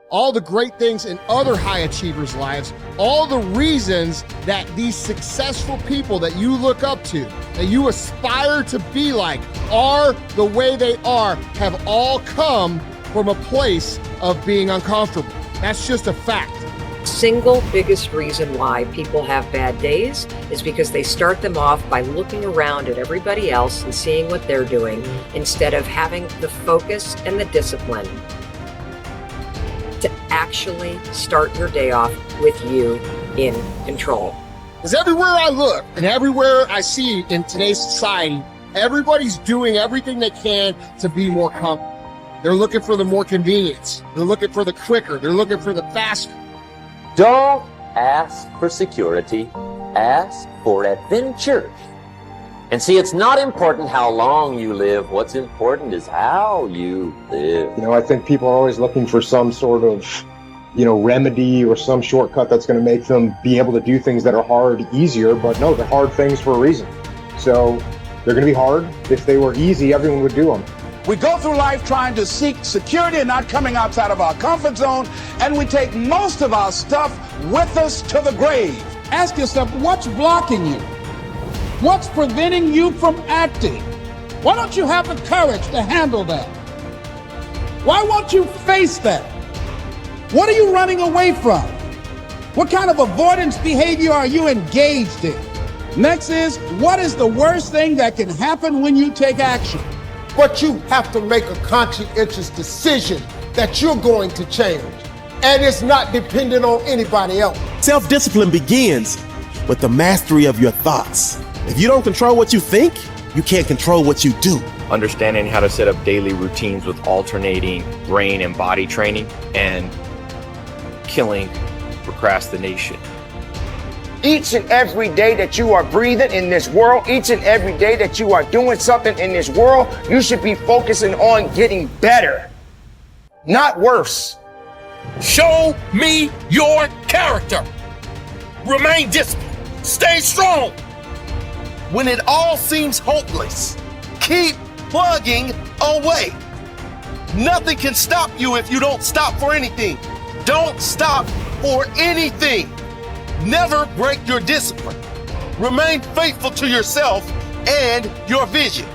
all the great things in other high achievers' lives, all the reasons that these successful people that you look up to, that you aspire to be like, are the way they are, have all come from a place of being uncomfortable. That's just a fact. Single biggest reason why people have bad days is because they start them off by looking around at everybody else and seeing what they're doing instead of having the focus and the discipline to actually start your day off with you in control. Because everywhere I look and everywhere I see in today's society, everybody's doing everything they can to be more comfortable. They're looking for the more convenience. They're looking for the quicker. They're looking for the faster. Don't ask for security, ask for adventure. And see, it's not important how long you live. What's important is how you live. You know, I think people are always looking for some sort of, remedy or some shortcut that's going to make them be able to do things that are hard easier. But no, they're hard things for a reason. So they're going to be hard. If they were easy, everyone would do them. We go through life trying to seek security and not coming outside of our comfort zone, and we take most of our stuff with us to the grave. Ask yourself, what's blocking you? What's preventing you from acting? Why don't you have the courage to handle that? Why won't you face that? What are you running away from? What kind of avoidance behavior are you engaged in? Next is, what is the worst thing that can happen when you take action? But you have to make a conscientious decision that you're going to change. And it's not dependent on anybody else. Self-discipline begins with the mastery of your thoughts. If you don't control what you think, you can't control what you do. Understanding how to set up daily routines with alternating brain and body training and killing procrastination. Each and every day that you are breathing in this world, each and every day that you are doing something in this world, you should be focusing on getting better, not worse. Show me your character. Remain disciplined. Stay strong. When it all seems hopeless, keep plugging away. Nothing can stop you if you don't stop for anything. Don't stop for anything. Never break your discipline. Remain faithful to yourself and your vision.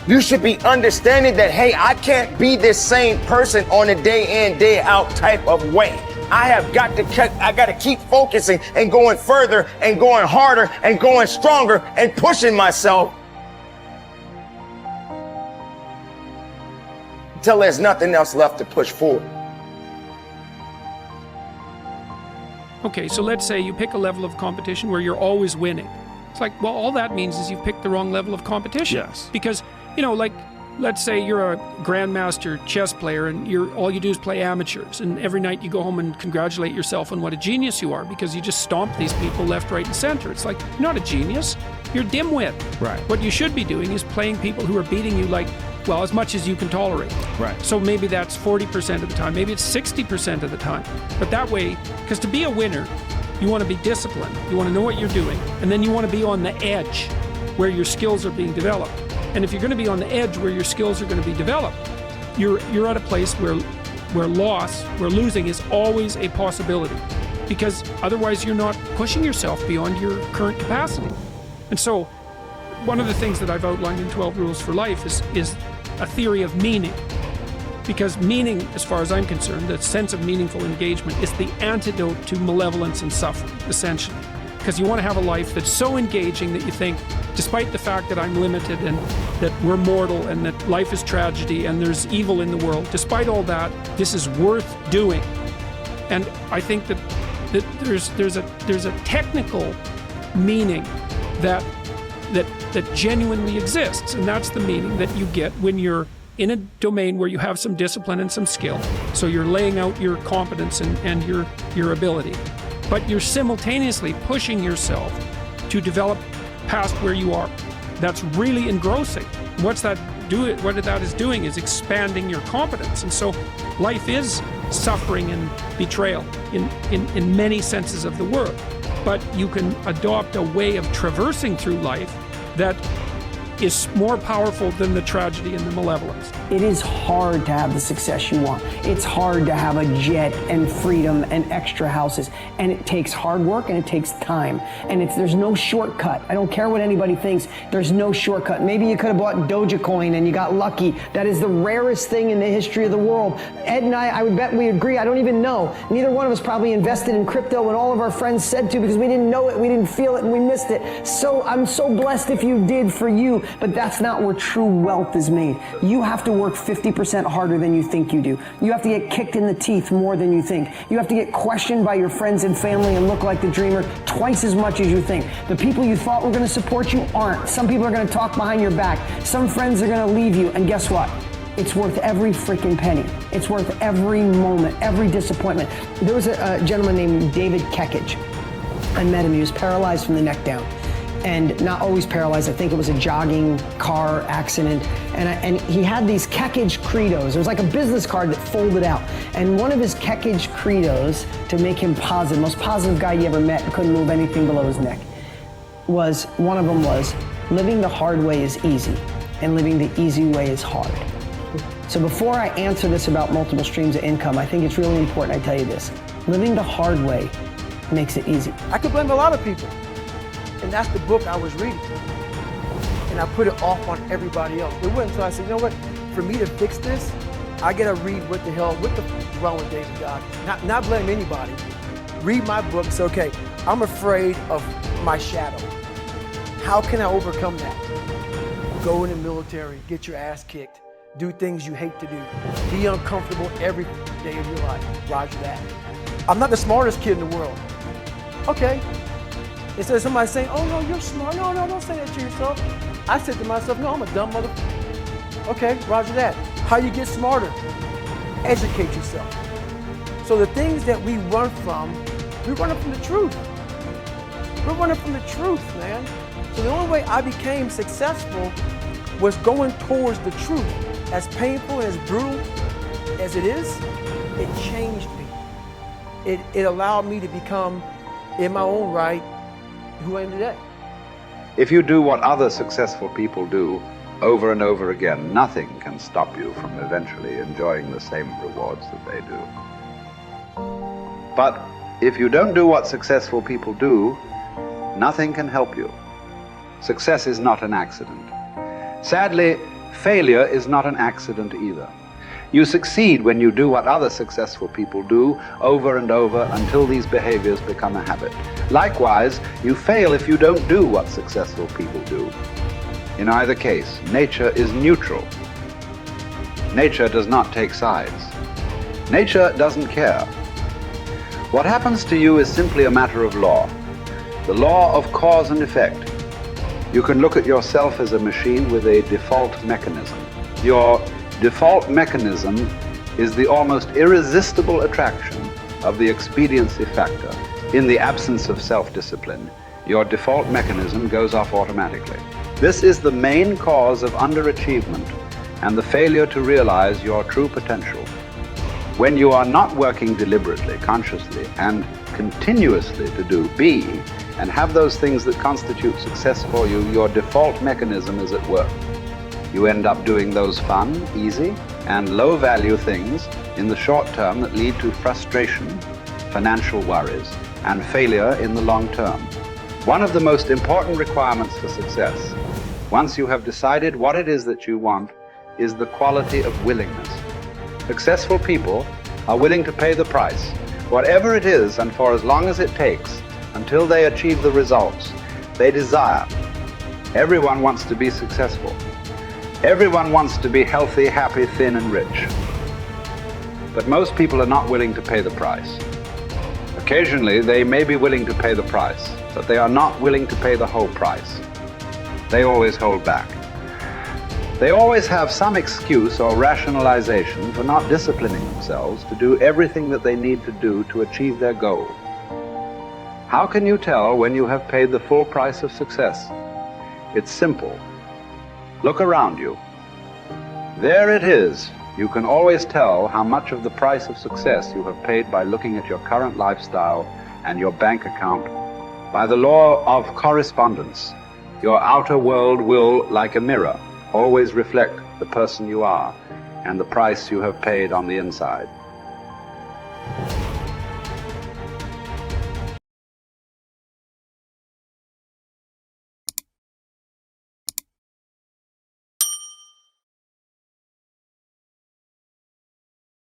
You should be understanding that, hey, I can't be this same person on a day in, day out type of way. I got to keep focusing and going further and going harder and going stronger and pushing myself until there's nothing else left to push forward. Okay, so let's say you pick a level of competition where you're always winning. It's like, well, all that means is you've picked the wrong level of competition. Yes. Because, let's say you're a grandmaster chess player and all you do is play amateurs, and every night you go home and congratulate yourself on what a genius you are because you just stomp these people left, right, and center. It's like, you're not a genius, you're a dimwit. Right. What you should be doing is playing people who are beating you as much as you can tolerate. Right. So maybe that's 40% of the time, maybe it's 60% of the time. But that way, because to be a winner, you want to be disciplined, you want to know what you're doing, and then you want to be on the edge where your skills are being developed. And if you're going to be on the edge where your skills are going to be developed, you're at a place where losing is always a possibility, because otherwise you're not pushing yourself beyond your current capacity. And so one of the things that I've outlined in 12 Rules for Life is a theory of meaning. Because meaning, as far as I'm concerned, the sense of meaningful engagement is the antidote to malevolence and suffering, essentially. Because you want to have a life that's so engaging that you think, despite the fact that I'm limited and that we're mortal and that life is tragedy and there's evil in the world, despite all that, this is worth doing. And I think that there's a technical meaning that genuinely exists, and that's the meaning that you get when you're in a domain where you have some discipline and some skill. So you're laying out your competence and your ability, but you're simultaneously pushing yourself to develop past where you are. That's really engrossing. What that is doing is expanding your competence. And so life is suffering and betrayal in many senses of the word. But you can adopt a way of traversing through life that is more powerful than the tragedy and the malevolence. It is hard to have the success you want. It's hard to have a jet and freedom and extra houses. And it takes hard work and it takes time. And there's no shortcut. I don't care what anybody thinks. There's no shortcut. Maybe you could have bought Dogecoin and you got lucky. That is the rarest thing in the history of the world. Ed and I would bet we agree. I don't even know. Neither one of us probably invested in crypto when all of our friends said to, because we didn't know it, we didn't feel it, and we missed it. So I'm so blessed if you did for you. But that's not where true wealth is made. You have to work 50% harder than you think you do. You have to get kicked in the teeth more than you think. You have to get questioned by your friends and family and look like the dreamer twice as much as you think. The people you thought were going to support you aren't. Some people are going to talk behind your back. Some friends are going to leave you. And guess what? It's worth every freaking penny. It's worth every moment, every disappointment. There was a gentleman named David Kekich. I met him. He was paralyzed from the neck down. And not always paralyzed. I think it was a jogging car accident. And he had these Kekich credos. It was like a business card that folded out. And one of his Kekich credos, to make him positive, most positive guy you ever met, couldn't move anything below his neck, one of them was, living the hard way is easy, and living the easy way is hard. So before I answer this about multiple streams of income, I think it's really important I tell you this. Living the hard way makes it easy. I could blame a lot of people. And that's the book I was reading. And I put it off on everybody else. It wasn't until I said, you know what, for me to fix this, I gotta read what the f is wrong with David God. Not blame anybody. Read my book and say, okay, I'm afraid of my shadow. How can I overcome that? Go in the military, get your ass kicked, do things you hate to do, be uncomfortable every day of your life. Roger that. I'm not the smartest kid in the world. Okay. Instead of somebody saying, oh no, you're smart. No, don't say that to yourself. I said to myself, no, I'm a dumb mother. Okay, roger that. How you get smarter? Educate yourself. So the things that we run from the truth. We're running from the truth, man. So the only way I became successful was going towards the truth. As painful and as brutal as it is, it changed me. It allowed me to become, in my own right, who I am today. If you do what other successful people do over and over again, nothing can stop you from eventually enjoying the same rewards that they do. But if you don't do what successful people do, nothing can help you. Success is not an accident. Sadly, failure is not an accident either. You succeed when you do what other successful people do over and over until these behaviors become a habit. Likewise, you fail if you don't do what successful people do. In either case, nature is neutral. Nature does not take sides. Nature doesn't care. What happens to you is simply a matter of law. The law of cause and effect. You can look at yourself as a machine with a default mechanism. Your default mechanism is the almost irresistible attraction of the expediency factor. In the absence of self-discipline, your default mechanism goes off automatically. This is the main cause of underachievement and the failure to realize your true potential. When you are not working deliberately, consciously, and continuously to be and have those things that constitute success for you, your default mechanism is at work. You end up doing those fun, easy, and low-value things in the short term that lead to frustration, financial worries, and failure in the long term. One of the most important requirements for success, once you have decided what it is that you want, is the quality of willingness. Successful people are willing to pay the price, whatever it is and for as long as it takes, until they achieve the results they desire. Everyone wants to be successful. Everyone wants to be healthy, happy, thin, and rich. But most people are not willing to pay the price. Occasionally, they may be willing to pay the price, but they are not willing to pay the whole price. They always hold back. They always have some excuse or rationalization for not disciplining themselves to do everything that they need to do to achieve their goal. How can you tell when you have paid the full price of success? It's simple. Look around you. There it is. You can always tell how much of the price of success you have paid by looking at your current lifestyle and your bank account. By the law of correspondence, Your outer world will, like a mirror, always reflect the person you are and the price you have paid on the inside.